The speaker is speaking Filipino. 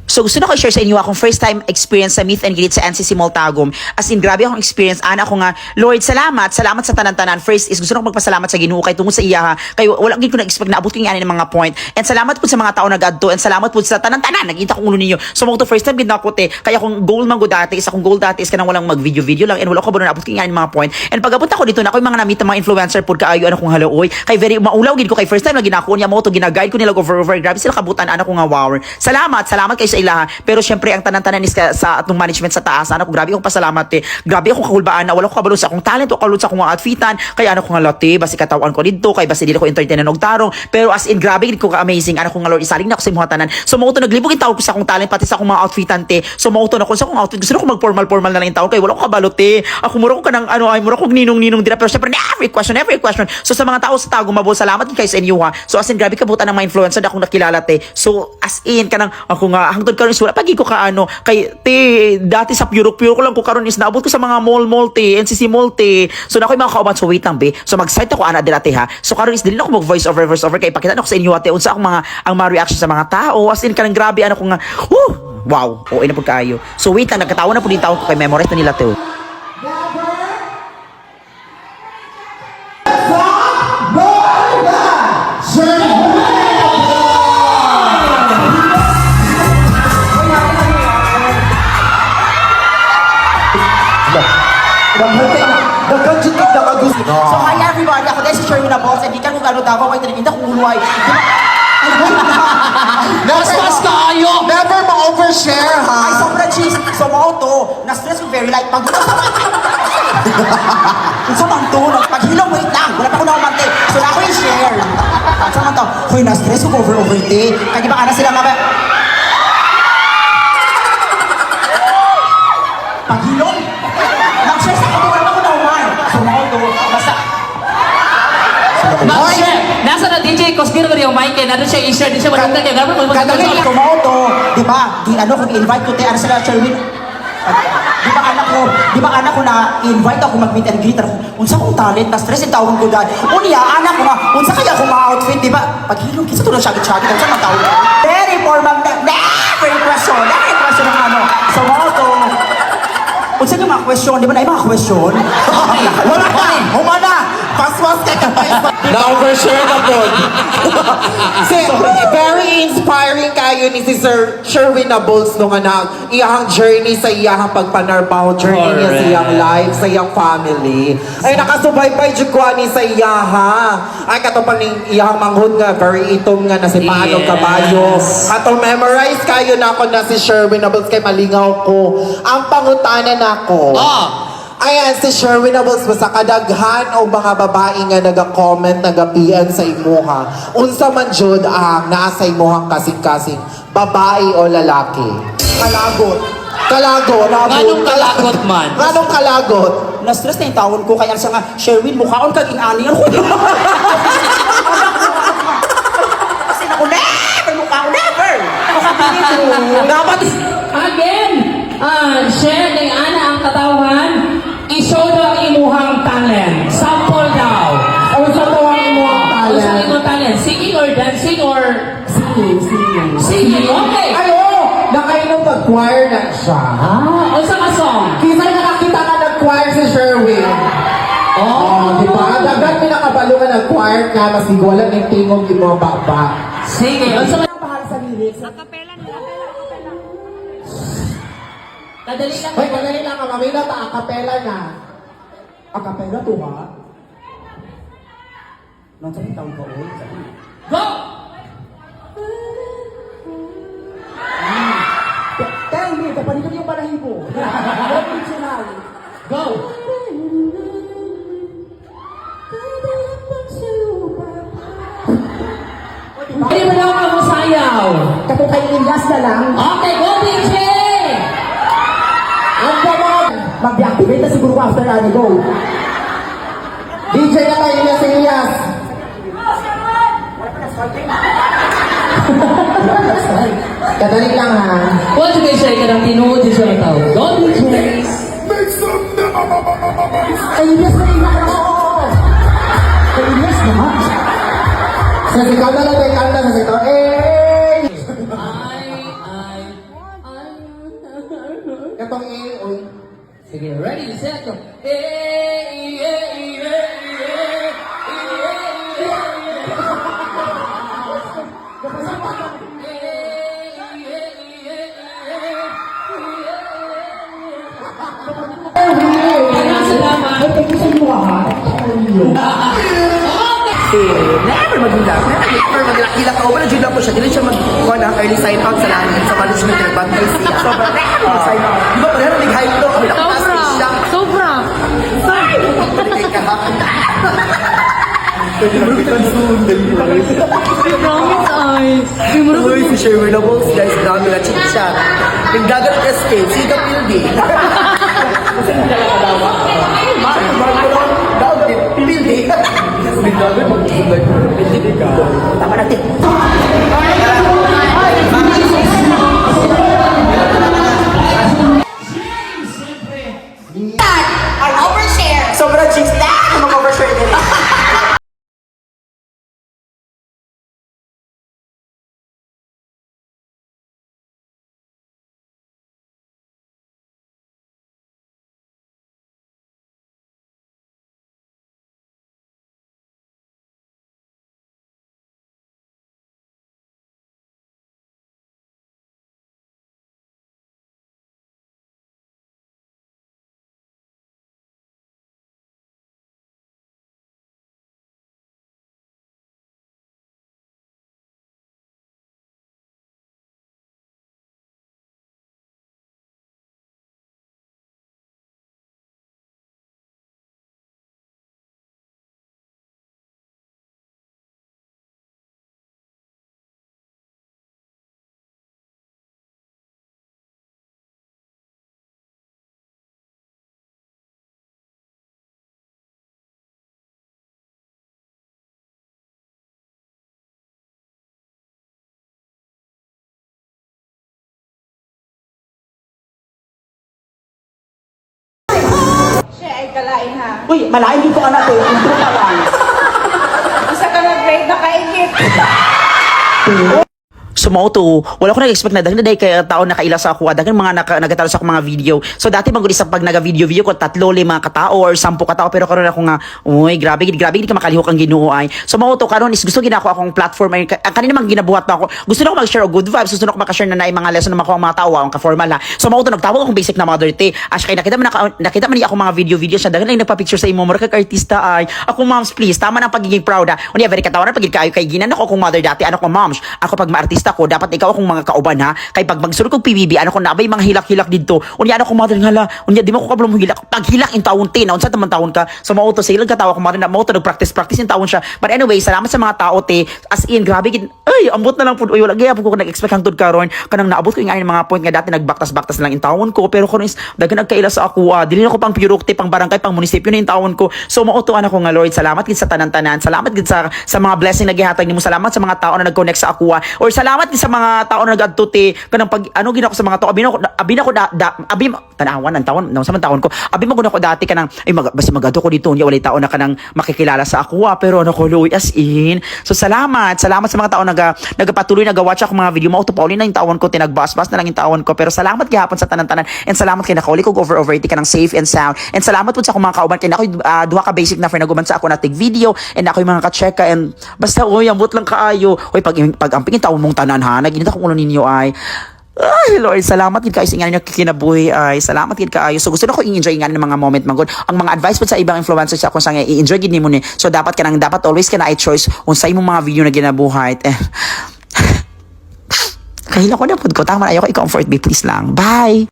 So gusto na ko i-share sa inyo akong first time experience sa meet and greet sa NCC Multagum. As in, grabe akong experience. Ana ko nga, Lord, salamat sa tanan-tanan. First is, gusto na ko magpasalamat sa Ginoo kay tungod sa iya ha. Kay wala gid ko na-expect na abot ko ng mga point. And salamat po sa mga tao nagadto. And salamat po sa tanan-tanan. Nagita ko ulo ninyo. So mo to first time gid nako te. Kaya akong goal man gud dati is akong goal dati is kanang walang mag-video lang and wala ko ba na abot ko ng mga point. And pag abot ako dito na ako yung mga namita mga influencer pod kaayo ana kong haloy. Kay very maulaw gid ko kay first time na ginako niya mo to gina-guide ko nila over. Grabe sila kabutan ana ko nga wow. Salamat kay sa ilaha. Pero syempre ang tanan-tanan is sa atong management sa taas ana ko grabe akong pasalamat te. Grabe akong kakulbaan na wala ko kabalo sa akong talent o kalud sa akong outfitan. Kaya ano ko nga lote basi katawan ko dito kay basi dili ko entertain og tarong. Pero as in grabe gid ko ka amazing ana ko nga Lord isaling na ko sa imong tanan. So mo to naglibog in taon ko sa akong talent pati sa akong mga outfitan te. So mo to na ko sa akong outfit gusto ko mag formal na lang in taon kay wala ko kabalo te. Ako mura ko kanang ano ay mura ko ninong dira pero syempre every question. So sa mga tao sa tago mabol salamat kay sa inyo ha. So as in grabe kabutan ng mga influencer na akong nakilala te. So as in kanang ako nga hangtod karon is wala pagi ko ka ano kay te dati sa pure ko lang ko karon is naabot ko sa mga mall te NCC mall te. So na ko mga kauban so wait lang be. So mag-site ako ana dira te ha. So karon is dili na ako mag voice over kay pakita na ko sa inyo ate unsa akong mga reaction sa mga tao. As in kanang grabe ano ko nga wow o ina pud kaayo. So wait lang nagkatawa na pud din taon ko kay memorize na nila te. So hi everybody, ako din si Sherwin na boss, and di ka kung gano'n daw, may tinigin na kung uluay. Mas kaayo! Never ma-overshare, ha? Ay, sobrang cheese. So mo to, na-stress ko very light. Pag sa man to, paghilong, wait lang, wala pa ko nakamante. So na ako yung share. Sa man to, hoy, na-stress ko over day. Kaya di ba ana sila mga... Paghilong? Nag-share sa ako, wala pa ko naman. So mo to, basta... Mag-share! Nasa na DJ Cosgiro yung mic eh. Nado siya i-share din siya. Maganda niya. Kadali ko mo to, di ba? Di ano, kung i-invite ko tayo, ano sila, Sherwin? Di ba anak ko na invite ako mag-meet and greet ako. Unsa kong talent, na-stress yung tawag ko dahil. Unya, anak ko nga, unsa kaya akong ma-outfit, di ba? Paghilong, kisa to na shagit-shagit, unsa ang tawag ko? Very formal na, never question ng ano. So, mo to, unsa yung mga question, di ba na yung mga question? Wala pa! Humana! Paswas ka ka pa! Na-overshare na po. Very inspiring kayo ni si Sir Sherwin na Bulls nung anak. Iyahang journey sa iyahang pagpanarbaho. Journey niya sa iyang life, sa iyang family. Ay nakasubaybay jud ko ani sa iyaha. Ay katong iyahang manghud nga very itom nga na si Paano Kabayo. Atong memorize kayo na ako na si Sherwin na Bulls kay malingaw ko. Ang pangutanan nako. Ayan, si Sherwin Ables ba sa kadaghan o mga babae nga naga-comment, naga-PM sa imuha. Unsa man jud ang nasa imuhang kasing-kasing, babae o lalaki? Kalagot. Ganong kalagot man? Ganong kalagot? Na-stress na yung tawon ko, kaya sa nga, Sherwin, mukhaon kag inani. Ano ko? Kasi ako, never! Mukhaon, never! Dapat Again, share ni Ana ang katawan. I-show daw ang imuhang talent. Sample daw. unsa to ang imuhang Ano sa talent? imuhang talent? Singing or dancing or... Singing. Singing, okay. Ay, oo! Nakainom mag-choir na siya. Ano sa mga song? Kisa nakakita ka nag-choir si Sherwin. Oh, di ba? Dagat may nakabalo ka nag-choir ka, mas wala ng tingog yung mga baba. Sige, ano sa mga... Bahal sa lyrics. Kadali lang. Hoy, madali lang, mamila ta, akapela na. Akapela to, ha? Nasa yung tawon ko, oy. Go! Tell me, kapanigan yung balahibo. Original. Go! Hindi mo daw ako sayaw. Kapukay Ilyas na lang. Okay, go DJ! Ang pamag! Mag-deactivate na siguro after ano, go. DJ na tayo, Ilyas Ilyas. Kadali lang, ha? Kung sige siya ka ng tinuod di siya tao. Go DJ! Kay Ilyas na rin ako. Kay Ilyas naman. Sa sikaw na lang, may kanta sa sikaw. Eh, Sige, ready, set, go. Never magulang. Never maglakilak ako. Wala dyan lang po siya. Dili siya mag-kuha ng early sign out sa langit. Sa management na nagbantay siya. Sobrang never mag-sign out. Di ba pala nag-hype to? Kami nakapasok siya. Sobra. Ay! Pagkakay ka ha. Promise ay. Uy, si Sherwin na Balls, guys. Dami na chit-chat. Yung gagal ng escape, si Kapildi. Kasi hindi talaga kadawa. Daw, Pildi. Tama natin. Overshare. Sobrang chicks na! Ano mag-overshare din? Siya ay kalain ha. Uy, malain dito ka natin. Intro pa lang. Isa ka mag-grade na kaingit. So mao to, wala ko nag-expect na dahil kay tao nakaila sa ako, dahil mga nagatalo sa akong mga video. So dati maguli sa pag naga-video ko 3-5 katao or 10 katao, pero karon ako nga, uy, grabe gid di ka makalihok ang Ginoo ay. So mao to karon is gusto ginako akong platform ay kanina mang ginabuhat pa ako. Gusto na ako mag-share og good vibes, gusto na ako maka-share na mga lesson na makuha ang mga tao, ang ka-formal ha. So mao to nagtawag akong basic na Mother Te. As kay nakita man ni ako mga video siya, dahil lang nagpa-picture sa imo mo kag artista ay. Ako moms please, tama nang pagiging proud ha. Unya very katawanan pagid kayo kay ginan ako kung mother dati, ano ko moms. Ako pag ma-artista ko, dapat ikaw akong mga kauban ha. Kay pag magsulod kog PBB, ano ko nabay mga hilak-hilak dito. Unya ano ko mother ngala, unya di mo ko kablo mo hilak. Pag hilak in taon te, naunsa taman taon ka. So mao to sige lang katawa ko mother na mao to nag-practice in taon siya. But anyway, salamat sa mga tao te. As in grabe gid. Ay, ambot na lang pud. Uy, wala gyapon ko nag-expect hangtod karon. Kanang naabot ko yung mga point nga dati nagbaktas-baktas lang in taon ko, pero karon is daghan nagkaila sa ako. Dili na ko pang purokte, pang barangay, pang munisipyo na in taon ko. So mao to ana ko nga Lord, salamat gid sa tanan-tanan. Salamat gid sa mga blessing na gihatag nimo. Salamat sa mga tao na nag-connect sa ako. Or salamat gid sa mga tao na nag-adto te. Kanang pag ano ginako sa mga tao, abi ko tanawan ang taon, sa man taon ko. Abi mo guna ko dati kanang ay basta magadto ko dito, unya walay tao na kanang makikilala sa ako. Pero ano ko Lord, as in. So salamat sa mga tao nagapatuloy nagawatch ako mga video mo to pauli na yung taon ko, tinagbas-bas na lang yung taon ko, pero salamat gihapon sa tanan-tanan, and salamat kay nakauli ko over ka ng safe and sound, and salamat po sa akong mga kauban kay nako duha ka basic na for naguban sa ako na tig video, and ako yung mga ka-check and basta oy ambot lang kaayo oy pag amping taon mong tanan ha naginita ko ulo ninyo ay Lord, salamat gid kayo sa inyo kinabuhi ay salamat gid kaayo. So gusto na ko i-enjoy nga ng mga moment magod. Ang mga advice po sa ibang influencers sa akong sang i-enjoy gid nimo ni. So dapat always ka na i-choice unsay imong mga video na ginabuhat. Kahila ko na pud ko tama na ayo ko i-comfort me please lang. Bye.